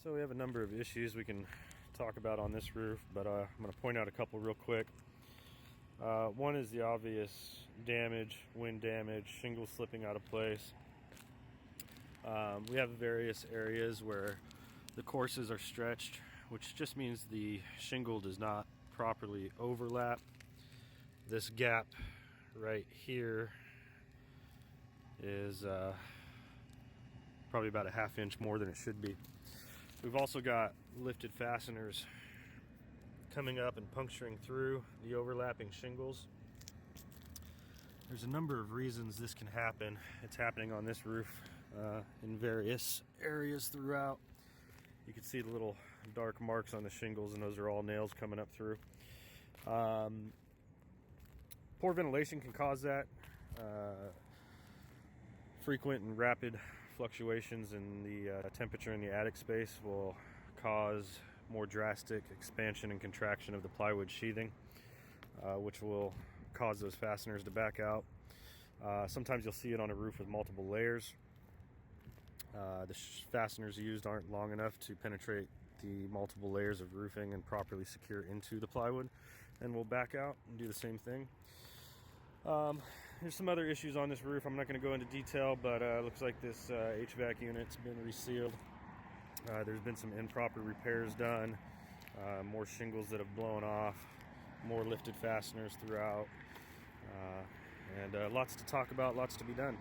So we have a number of issues we can talk about on this roof, but I'm going to point out a couple real quick. One is the obvious damage, wind damage, shingles slipping out of place. We have various areas where the courses are stretched, which just means the shingle does not properly overlap. This gap right here is probably about a ½ inch more than it should be. We've also got lifted fasteners coming up and puncturing through the overlapping shingles. There's a number of reasons this can happen. It's happening on this roof in various areas throughout. You can see the little dark marks on the shingles, and those are all nails coming up through. Poor ventilation can cause that. Frequent and rapid fluctuations in the temperature in the attic space will cause more drastic expansion and contraction of the plywood sheathing, which will cause those fasteners to back out. Sometimes you'll see it on a roof with multiple layers. The fasteners used aren't long enough to penetrate the multiple layers of roofing and properly secure into the plywood, and will back out and do the same thing. There's some other issues on this roof. I'm not going to go into detail, but it looks like this HVAC unit's been resealed. There's been some improper repairs done, more shingles that have blown off, more lifted fasteners throughout, and lots to talk about, lots to be done.